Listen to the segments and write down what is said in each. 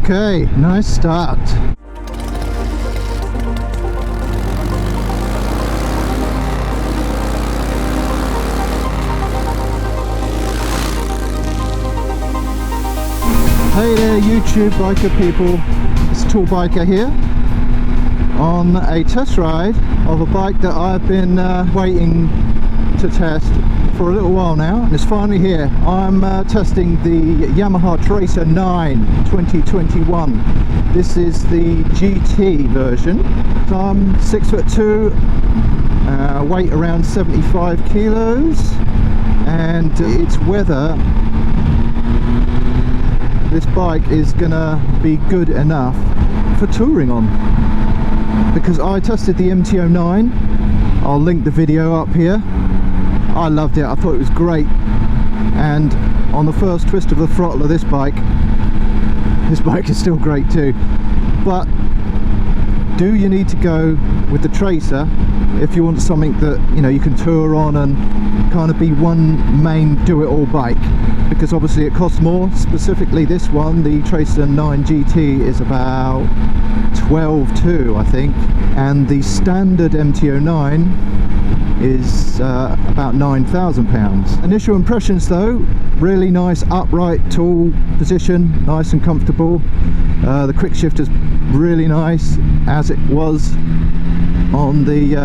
Okay, nice start. Hey there YouTube biker people, it's Tall Biker here on a test ride of a bike that I've been waiting to test for a little while now, and it's finally here. I'm testing the Yamaha Tracer 9 2021. This is the GT version. So I'm 6'2", weight around 75 kilos, and its weather, this bike is gonna be good enough for touring on, because I tested the MT09. I'll link the video up here. I loved it, I thought it was great, and on the first twist of the throttle of this bike is still great too. But do you need to go with the Tracer if you want something that, you know, you can tour on and kind of be one main do-it-all bike? Because obviously it costs more. Specifically this one, the Tracer 9 GT, is about 12.2 I think, and the standard MT09 is about £9,000. Initial impressions though, really nice upright tall position, nice and comfortable. The quick shifter's really nice, as it was on the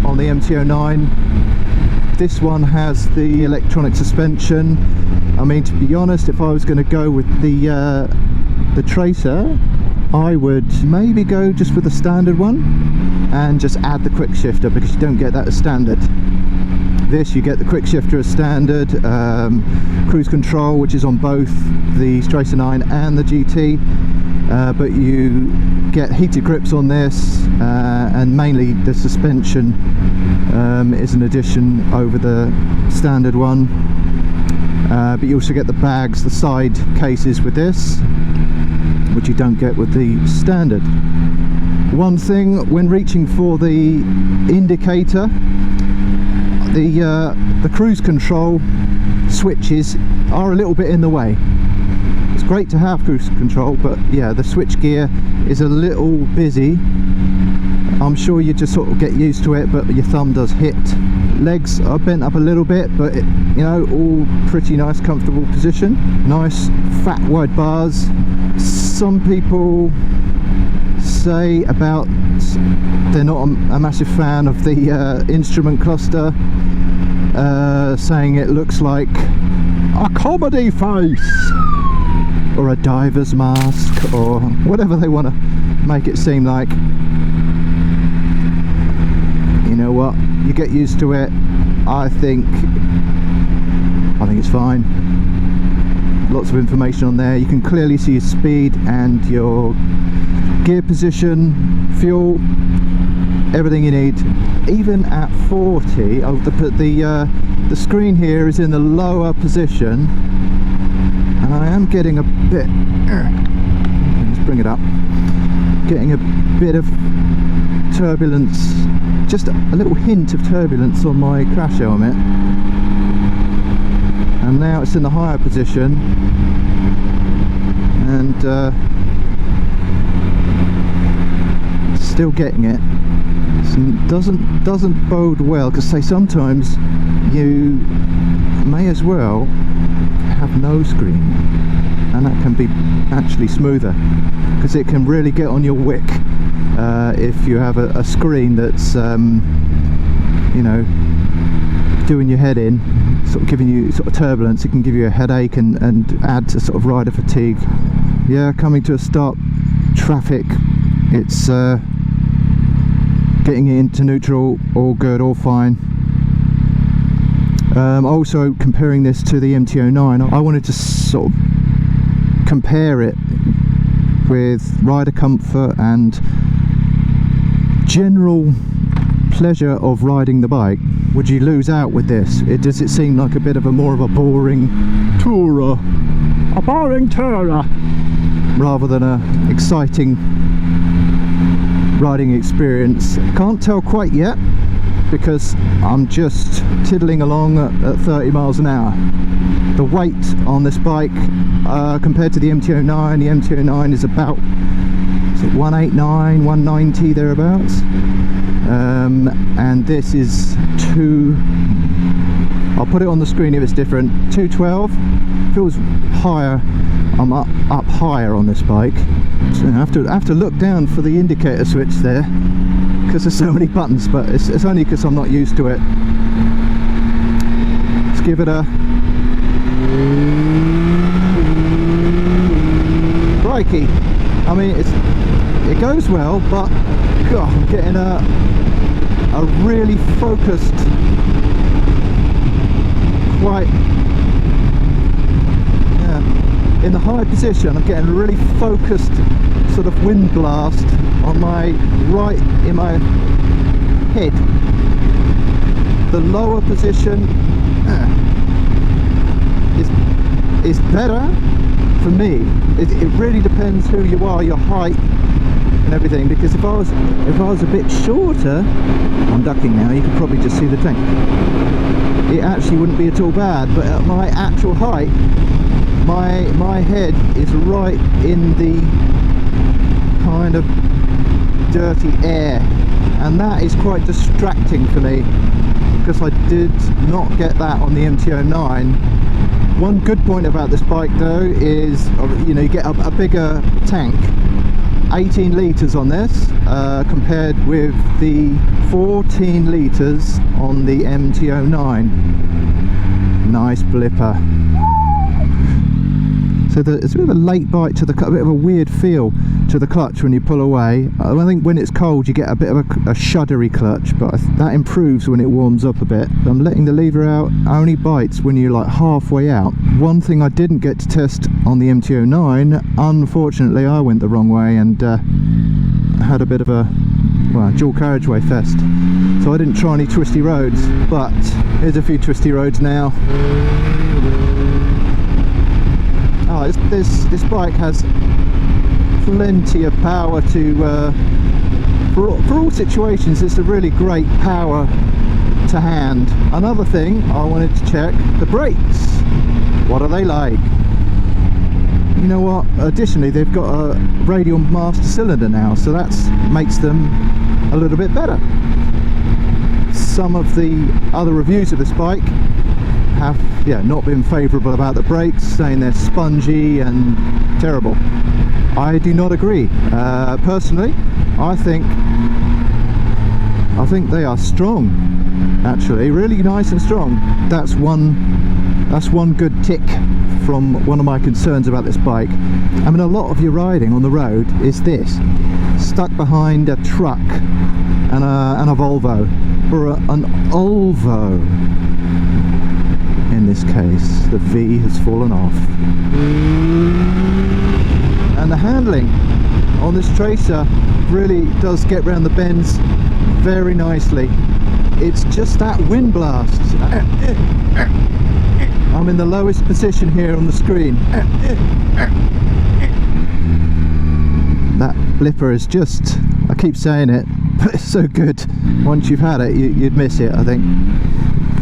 MT09. This one has the electronic suspension. I mean, to be honest, if I was going to go with the Tracer, I would maybe go just with the standard one and just add the quick shifter, because you don't get that as standard. This, you get the quick shifter as standard, cruise control, which is on both the Tracer 9 and the GT, but you get heated grips on this, and mainly the suspension is an addition over the standard one. But you also get the bags, the side cases with this, which you don't get with the standard. One thing, when reaching for the indicator, the cruise control switches are a little bit in the way. It's great to have cruise control, but yeah, the switch gear is a little busy. I'm sure you just sort of get used to it, but your thumb does hit. Legs are bent up a little bit, but you know, all pretty nice, comfortable position. Nice fat wide bars. Some people say about they're not a massive fan of the instrument cluster, saying it looks like a comedy face or a diver's mask, or whatever they want to make it seem like. You know what, you get used to it. I think it's fine. Lots of information on there. You can clearly see your speed and your gear position, fuel, everything you need. Even at 40, the screen here is in the lower position, and I am getting a bit, let's bring it up, getting a bit of turbulence, just a little hint of turbulence on my crash helmet. And now it's in the higher position, and still getting it. So doesn't bode well, because say sometimes you may as well have no screen, and that can be actually smoother, because it can really get on your wick if you have a screen that's you know, doing your head in, sort of giving you sort of turbulence. It can give you a headache and add to sort of rider fatigue. Yeah, coming to a stop, traffic, it's getting it into neutral, all good, all fine. Also comparing this to the MT09, I wanted to sort of compare it with rider comfort and general pleasure of riding the bike. Would you lose out with this? Does it seem like a bit of a more of a boring tourer? A boring tourer! Rather than a exciting riding experience. Can't tell quite yet, because I'm just tiddling along at 30 miles an hour. the weight on this bike compared to the MT-09. The MT-09 is about, is it 189, 190 thereabouts, and this is I'll put it on the screen if it's different, 212. Feels higher. I'm up higher on this bike, so I have to look down for the indicator switch there because there's so many buttons, but it's only because I'm not used to it. Let's give it a crikey. I mean, it goes well, but God, I'm getting a really focused, quite, yeah, in the high position. I'm getting a really focused sort of wind blast on my right, in my head. The lower position is better for me. It really depends who you are, your height and everything, because if I was a bit shorter, I'm ducking now, you can probably just see the tank, it actually wouldn't be at all bad. But at my actual height, my head is right in the kind of dirty air, and that is quite distracting for me, because I did not get that on the MT-09. One good point about this bike though is, you know, you get a bigger tank, 18 litres on this, compared with the 14 litres on the MT-09. Nice blipper. So it's a bit of a late bite to the clutch, a bit of a weird feel to the clutch when you pull away. I think when it's cold you get a bit of a shuddery clutch, but that improves when it warms up a bit. I'm letting the lever out, only bites when you're like halfway out. One thing I didn't get to test on the MT-09, unfortunately I went the wrong way and had a bit of a, well, dual carriageway fest. So I didn't try any twisty roads, but here's a few twisty roads now. Oh, this bike has plenty of power to for all situations. It's a really great power to hand. Another thing I wanted to check, the brakes. What are they like? You know what, additionally they've got a radial master cylinder now, so that makes them a little bit better. Some of the other reviews of this bike have, yeah, not been favourable about the brakes, saying they're spongy and terrible. I do not agree. Personally, I think they are strong, actually, really nice and strong. That's one good tick from one of my concerns about this bike. I mean, a lot of your riding on the road is this, stuck behind a truck and a Volvo, or an Olvo. In this case, the V has fallen off. And the handling on this Tracer really does get round the bends very nicely. It's just that wind blast. I'm in the lowest position here on the screen. That blipper is just, I keep saying it, but it's so good. Once you've had it, you'd miss it, I think.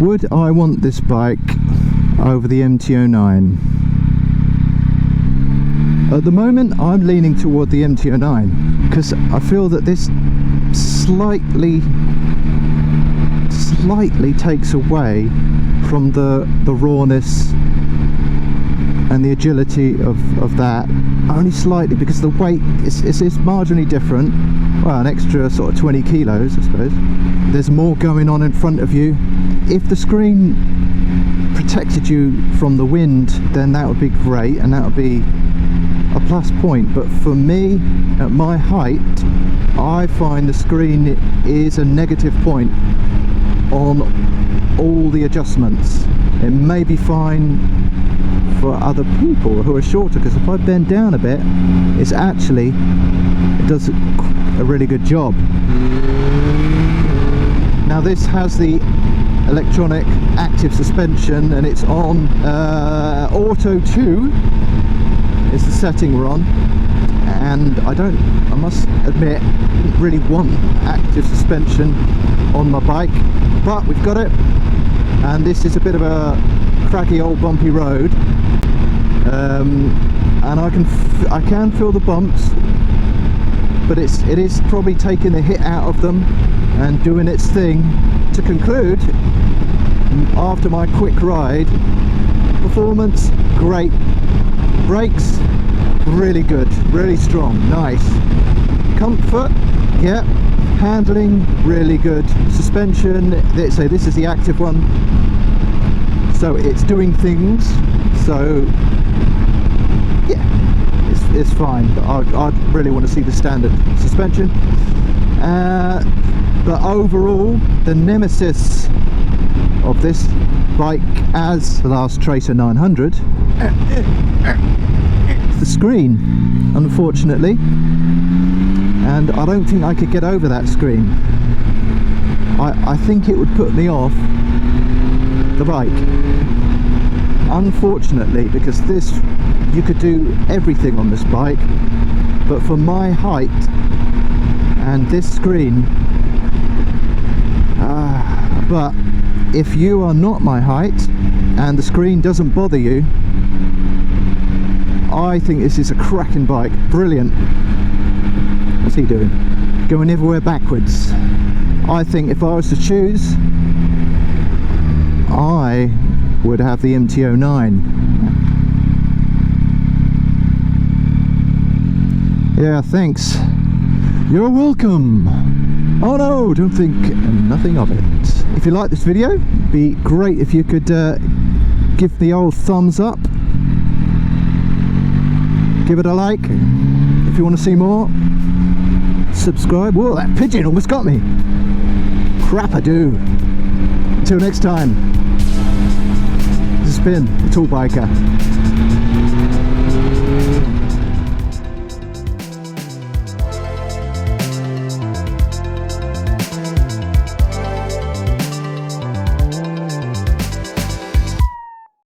Would I want this bike over the MT-09? At the moment I'm leaning toward the MT-09 because I feel that this slightly takes away from the rawness and the agility of that, only slightly, because the weight is marginally different. Well, an extra sort of 20 kilos I suppose. There's more going on in front of you. If the screen protected you from the wind, then that would be great, and that would be a plus point. But for me, at my height, I find the screen is a negative point on all the adjustments. It may be fine for other people who are shorter, because if I bend down a bit, it does a really good job. Now this has the electronic active suspension, and it's on Auto 2 is the setting we're on, and I must admit, didn't really want active suspension on my bike, but we've got it. And this is a bit of a craggy old bumpy road, and I can feel the bumps, but it is probably taking the hit out of them and doing its thing. To conclude, after my quick ride, performance great, brakes really good, really strong, nice, comfort, yeah, handling really good, suspension, let's say this is the active one, so it's doing things, so yeah, it's fine, but I'd really want to see the standard suspension. But overall, the nemesis of this bike, as the last Tracer 900, is the screen, unfortunately, and I don't think I could get over that screen. I think it would put me off the bike, unfortunately, because this, you could do everything on this bike, but for my height and this screen, but if you are not my height and the screen doesn't bother you, I think this is a cracking bike, brilliant. What's he doing? Going everywhere backwards. I think if I was to choose, I would have the MT-09. Yeah, thanks. You're welcome. Oh no, don't think nothing of it. If you like this video, it'd be great if you could give the old thumbs up, give it a like. If you want to see more, subscribe. Whoa, that pigeon almost got me. Crap-a-doo. Until next time, this has been the Tall Biker.